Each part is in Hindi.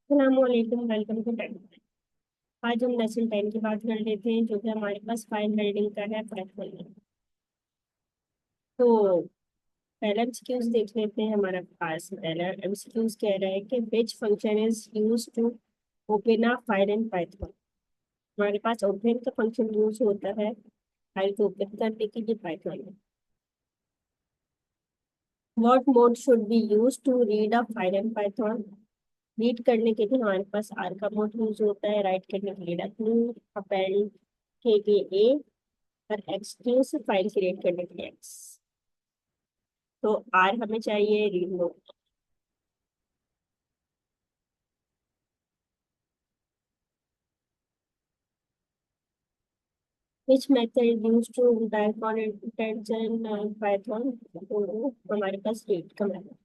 अस्सलामुअलैकुम, वेलकम टू टेन। आज हम लेसन 10 की बात कर लेते हैं, जो कि हमारे पास फाइल बिल्डिंग का है पाइथन में। तो पहला एमसीक्यूज देख लेते हैं। हमारे पास पहला एमसीक्यूज कह रहा है कि which function is use to open a file in Python. हमारे पास ओपन का फंक्शन यूज होता है फाइल को ओपन करने के लिए पाइथन में। What mode should be use to read a file in Python. Read करने के लिए हमारे पास आर का मोड यूज होता है, राइट करने के लिए डब्ल्यू, अपेंड के लिए ए, और एक्सक्लूसिव फाइल क्रिएट करने के लिए एक्स। तो आर हमें चाहिए read mode. Which method use to back on intention Python. तो हमारे पास रीड का method.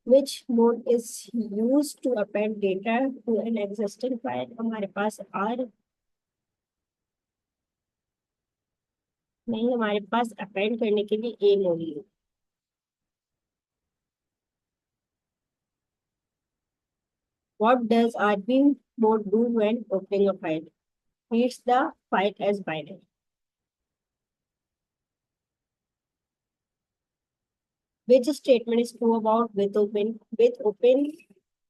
Which mode is use to append data to an existing file. हमारे पास आर नहीं, हमारे पास अपेंड करने के लिए a mode use. What does RB mode do when opening a file? Reads the file as binary. Which statement is true about with open? With open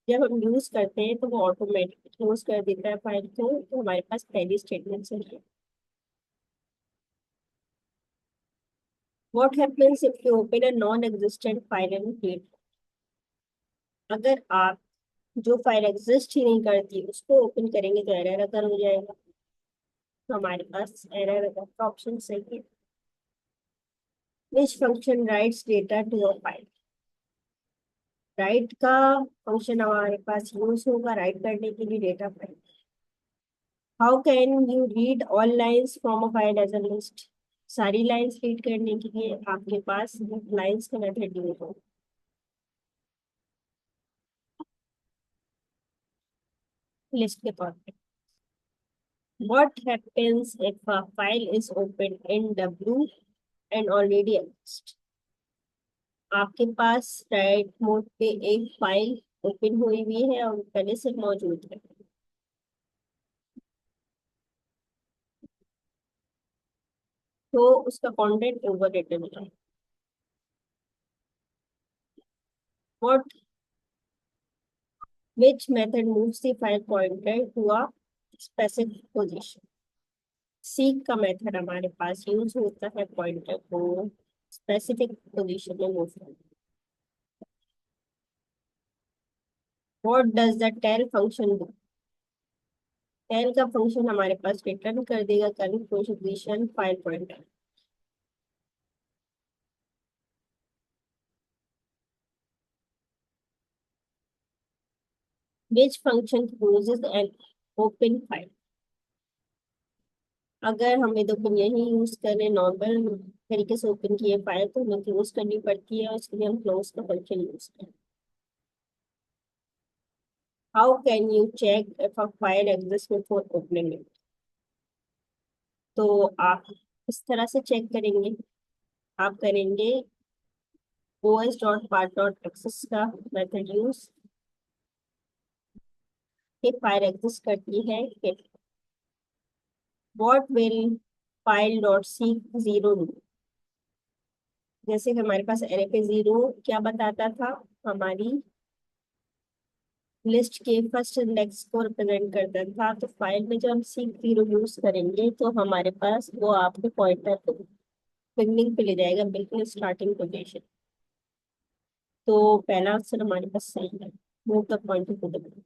जब हम यूज करते हैं तो वो ऑटोमेटिक क्लोज कर देता है फाइल को। तो हमारे पास पहली स्टेटमेंट है। What happens if you open a non-existent file and read? अगर आप जो फाइल एग्जिस्ट ही नहीं करती उसको ओपन करेंगे तो एरर अगर हो जाएगा। तो हमारे पास एरर अगर का ऑप्शन सही है। Which function writes data to a file? Write का फंक्शन हमारे पास यूज होगा राइट करने के लिए data file. How can you read all lines from a file as a list. सारी लाइंस रीड करने के लिए आपके पास लाइंस का मेथड यूज हो लिस्ट के तौर पे। What happens if a file is open in W and already exist. आपके पास राइट मोड पे एक फाइल ओपन हुई हुई है और पहले से मौजूद है। तो उसका कंटेंट ओवर रिटन है। What Which method moves the file pointer to a specific position? Seek का मेथड हमारे पास यूज होता है पॉइंटर को स्पेसिफिक पोजीशन में मूव करने। What does the tell function do? Tell का फंक्शन हमारे पास रिटर्न कर देगा current position file pointer. Which function closes an open file? अगर हमें देखो यही यूज करें नॉर्मल तरीके से ओपन किए फाइल तो हमें क्लोज करनी पड़ती है और इसके लिए हम क्लोज का फंक्शन यूज करें। How can you check if a file exists before opening it? तो आप इस तरह से चेक करेंगे। आप करेंगे os.part.access का मेथड यूज कि फाइल एग्जिस्ट करती है कि what will file dot seek zero do. जैसे कि हमारे पास एरे पे जीरो क्या बताता था, हमारी लिस्ट के फर्स्ट इंडेक्स को रिप्रेजेंट करता था। तो फाइल में जब हम सीक जीरो यूज करेंगे तो हमारे पास वो आपके पॉइंटर को बिगनिंग पे ले जाएगा, बिल्कुल स्टार्टिंग पोजीशन। तो पहला ऑप्शन हमारे पास सही है, move the pointer to the beginning.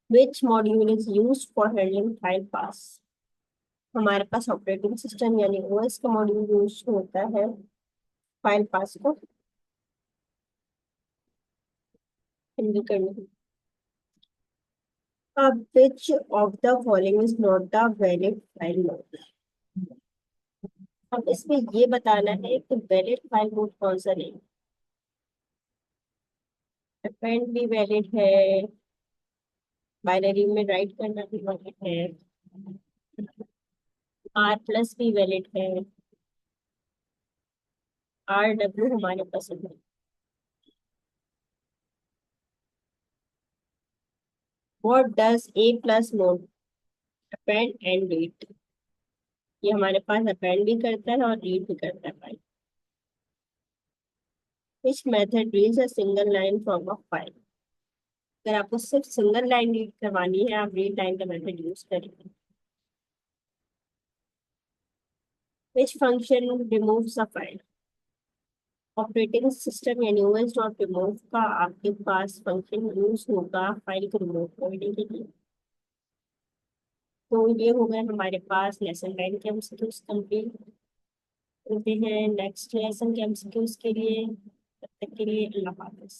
Which module is used for handling file पास। हमारे पास ऑपरेटिंग सिस्टम यानी ओएस का मॉड्यूल यूज होता है फाइल पास को हैंडल करने के लिए। अब which of the following is not the valid file mode. अब इसमें ये बताना है कि वैलिड फाइल मोड कौन सा नहीं। अपेंड भी वैलिड है, बाइनरी में राइट करना भी वैलिड है, आर प्लस भी वैलिड है, आर डब्ल्यू हमारे पसंद है। What does a plus mode append and read? ये हमारे पास अपेंड भी करता है और रीड भी करता है file. Which method reads a single line from a file? अगर आपको सिर्फ सिंगल लाइन रीड करवानी है, आप रीड लाइन का मेथड यूज करेंगे। Which function removes a file? Operating system यानी ओएस डॉट रिमूव का आपके पास फंक्शन यूज होगा फाइल को रिमूव करने के लिए। तो ये हो गए हमारे पास लेसन 9 के एमसीक्यूज कंप्लीट। मिलते हैं नेक्स्ट लेसन के एमसीक्यूज के लिए। तब तक के लिए अल्लाह हाफिज।